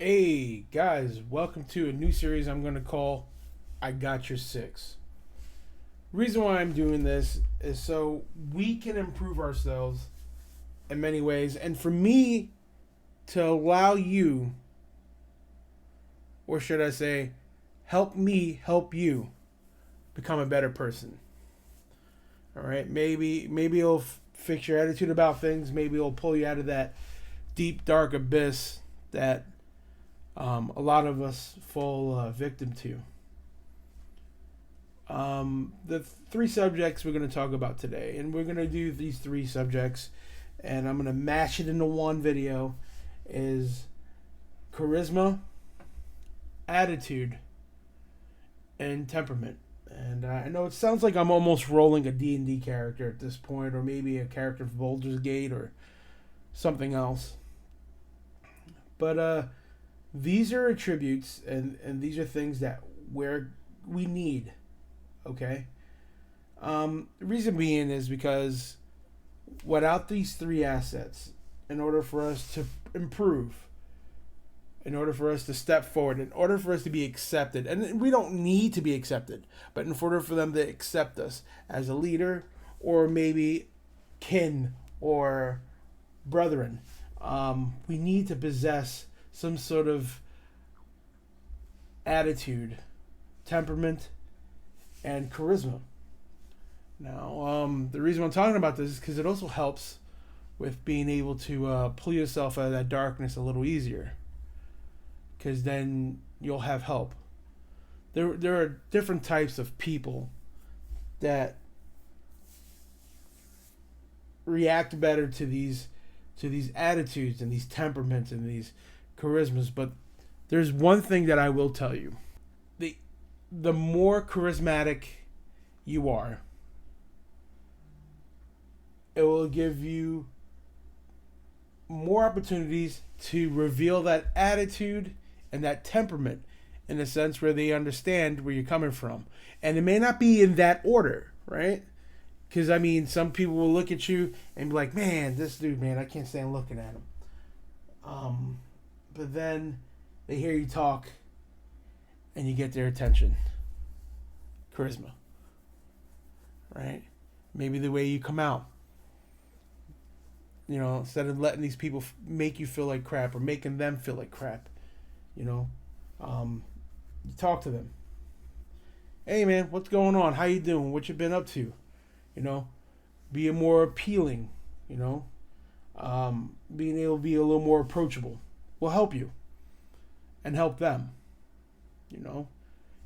Hey guys, welcome to a new series I'm going to call Igy6. Reason why I'm doing this is so we can improve ourselves in many ways, and for me to allow you, or should I say, help me help you become a better person. All right, maybe it'll fix your attitude about things. Maybe it'll pull you out of that deep dark abyss that a lot of us fall victim to. The three subjects we're going to talk about today, and we're going to do these three subjects, and I'm going to mash it into one video, is charisma, attitude, and temperament. And I know it sounds like I'm almost rolling a D&D character at this point, or maybe a character from Baldur's Gate or something else. But these are attributes, and these are things that we need. Okay. The reason being is because without these three assets, in order for us to improve, in order for us to step forward, in order for us to be accepted, and we don't need to be accepted, but in order for them to accept us as a leader, or maybe kin or brethren, we need to possess some sort of attitude, temperament, and charisma. Now, the reason I'm talking about this is because it also helps with being able to pull yourself out of that darkness a little easier. Because then you'll have help. There are different types of people that react better to these attitudes and these temperaments and these charismas. But there's one thing that I will tell you: the more charismatic you are, it will give you more opportunities to reveal that attitude and that temperament in a sense where they understand where you're coming from. And it may not be in that order, right? Because, I mean, some people will look at you and be like, man, this dude, man, I can't stand looking at him. But then they hear you talk and you get their attention. Charisma. Right? Maybe the way you come out. You know, instead of letting these people make you feel like crap or making them feel like crap, you talk to them. Hey, man, what's going on? How you doing? What you been up to? Be more appealing. Being able to be a little more approachable will help you and help them. You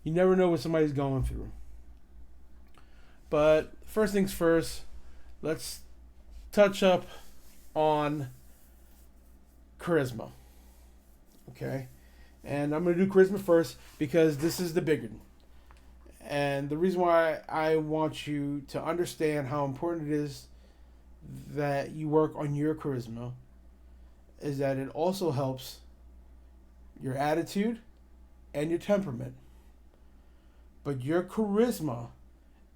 never know what somebody's going through. But first things first, let's touch up on charisma. Okay? And I'm going to do charisma first because this is the big one. And the reason why I want you to understand how important it is that you work on your charisma is that it also helps your attitude and your temperament. But your charisma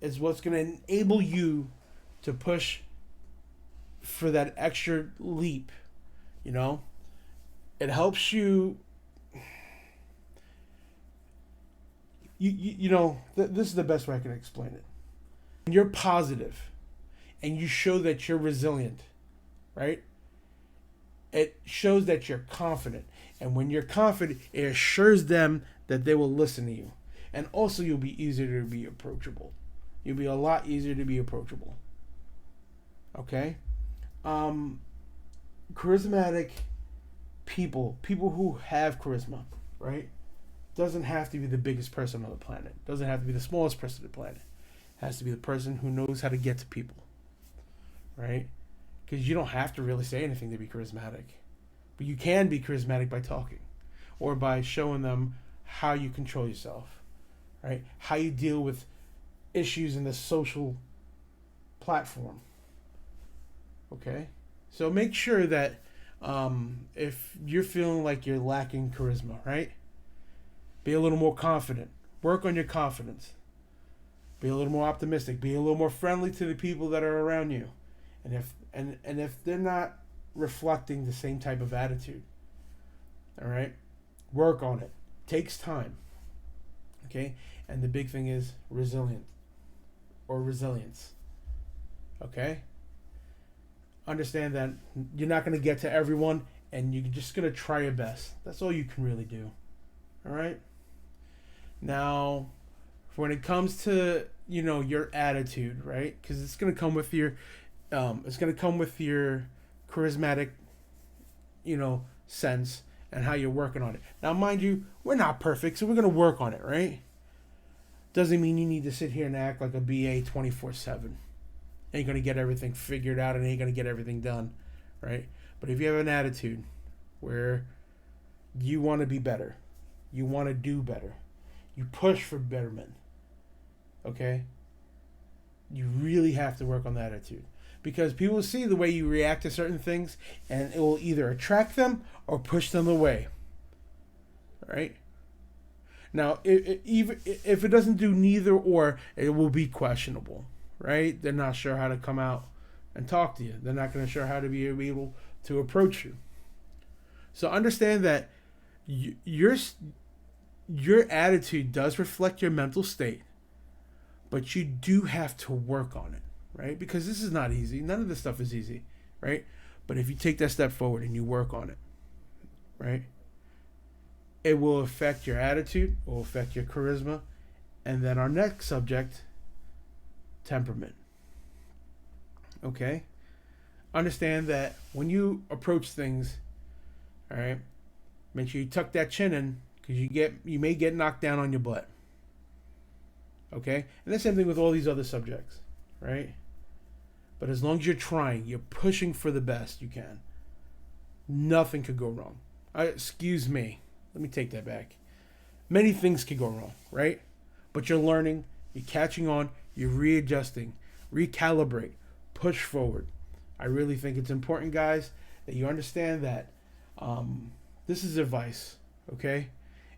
is what's going to enable you to push for that extra leap. It helps you. This is the best way I can explain it. When you're positive and you show that you're resilient, right? It shows that you're confident. And when you're confident, it assures them that they will listen to you. And also, you'll be easier to be approachable. You'll be a lot easier to be approachable. Okay? Charismatic people who have charisma, right? Doesn't have to be the biggest person on the planet. Doesn't have to be the smallest person on the planet. It has to be the person who knows how to get to people, right? Because you don't have to really say anything to be charismatic. But you can be charismatic by talking or by showing them how you control yourself, right? How you deal with issues in the social platform. Okay? So make sure that if you're feeling like you're lacking charisma, right? Be a little more confident. Work on your confidence. Be a little more optimistic. Be a little more friendly to the people that are around you. And if they're not reflecting the same type of attitude, all right, Work on it. Takes time. Okay? And the big thing is resilience. Okay? Understand that you're not going to get to everyone, and you're just going to try your best. That's all you can really do. All right? Now, when it comes to, your attitude, right? Because it's going to come with your charismatic, sense and how you're working on it. Now, mind you, we're not perfect, so we're going to work on it, right? Doesn't mean you need to sit here and act like a BA 24/7. Ain't going to get everything figured out and ain't going to get everything done, right? But if you have an attitude where you want to be better, you want to do better, you push for betterment, okay? You really have to work on that attitude. Because people see the way you react to certain things, and it will either attract them or push them away. Right? Now, even if it doesn't do neither or, it will be questionable. Right? They're not sure how to come out and talk to you. They're not going to sure how to be able to approach you. So understand that your attitude does reflect your mental state, but you do have to work on it. Right? Because this is not easy. None of this stuff is easy, right? But if you take that step forward and you work on it, right, it will affect your attitude, it will affect your charisma, and then our next subject, temperament. Okay? Understand that when you approach things, all right, make sure you tuck that chin in, because you may get knocked down on your butt. Okay? And the same thing with all these other subjects, right? But as long as you're trying, you're pushing for the best you can, nothing could go wrong. Excuse me. Let me take that back. Many things could go wrong, right? But you're learning, you're catching on, you're readjusting, recalibrate, push forward. I really think it's important, guys, that you understand that this is advice, okay?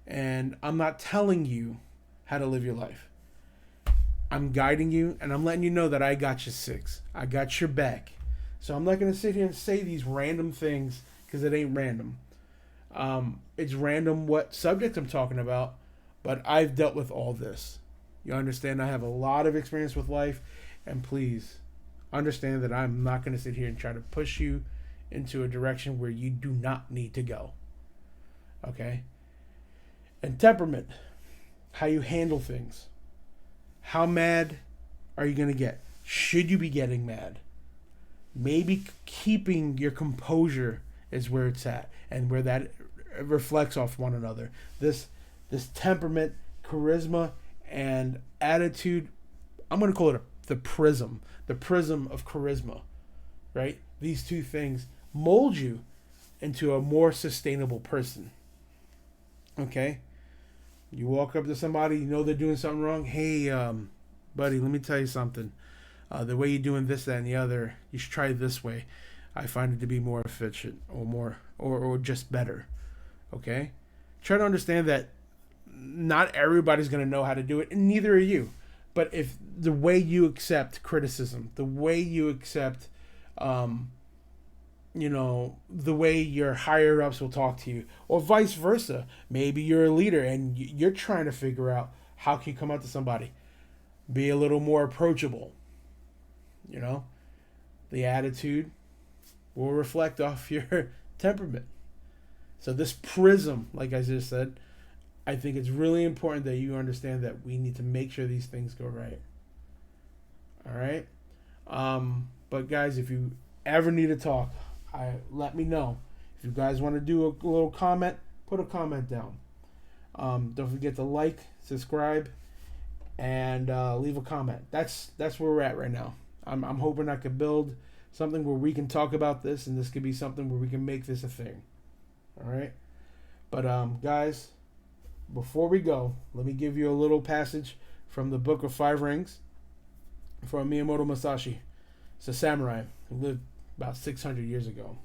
And I'm not telling you how to live your life. I'm guiding you, and I'm letting you know that I got you 6. I got your back. So I'm not going to sit here and say these random things, because it ain't random. It's random what subject I'm talking about, but I've dealt with all this. You understand I have a lot of experience with life, and please understand that I'm not going to sit here and try to push you into a direction where you do not need to go. Okay? And temperament, how you handle things. How mad are you going to get? Should you be getting mad? Maybe keeping your composure is where it's at, and where that reflects off one another. This temperament, charisma, and attitude, I'm going to call it the prism of charisma, right? These two things mold you into a more sustainable person. Okay? You walk up to somebody, you know they're doing something wrong. Hey, buddy, let me tell you something. The way you're doing this, that, and the other, you should try it this way. I find it to be more efficient, or just better. Okay? Try to understand that not everybody's going to know how to do it, and neither are you. But if the way you accept criticism, the way you accept, the way your higher ups will talk to you, or vice versa. Maybe you're a leader and you're trying to figure out how can you come out to somebody, be a little more approachable. The attitude will reflect off your temperament. So this prism, like I just said, I think it's really important that you understand that we need to make sure these things go right. All right? But guys, if you ever need to talk, let me know. If you guys want to do a little comment, put a comment down. Don't forget to like, subscribe, and leave a comment. That's where we're at right now. I'm hoping I could build something where we can talk about this, and this could be something where we can make this a thing. All right? But guys, before we go, let me give you a little passage from the Book of Five Rings from Miyamoto Musashi. It's a samurai who lived about 600 years ago.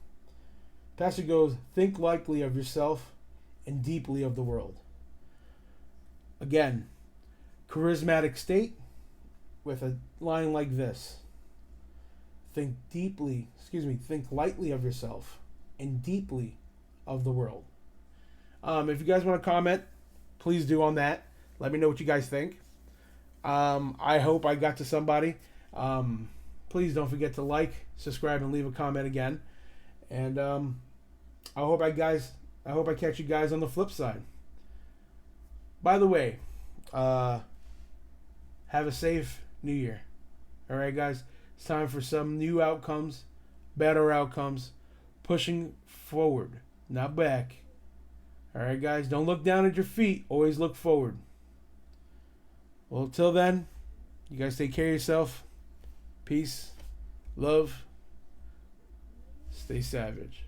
The passage goes, think lightly of yourself and deeply of the world. Again, charismatic state with a line like this. Think lightly of yourself and deeply of the world. If you guys want to comment, please do on that. Let me know what you guys think. I hope I got to somebody. Please don't forget to like, subscribe, and leave a comment again. And I hope I catch you guys on the flip side. By the way, have a safe New Year. All right, guys. It's time for some new outcomes, better outcomes, pushing forward, not back. All right, guys. Don't look down at your feet. Always look forward. Well, until then, you guys take care of yourself. Peace, love, stay savage.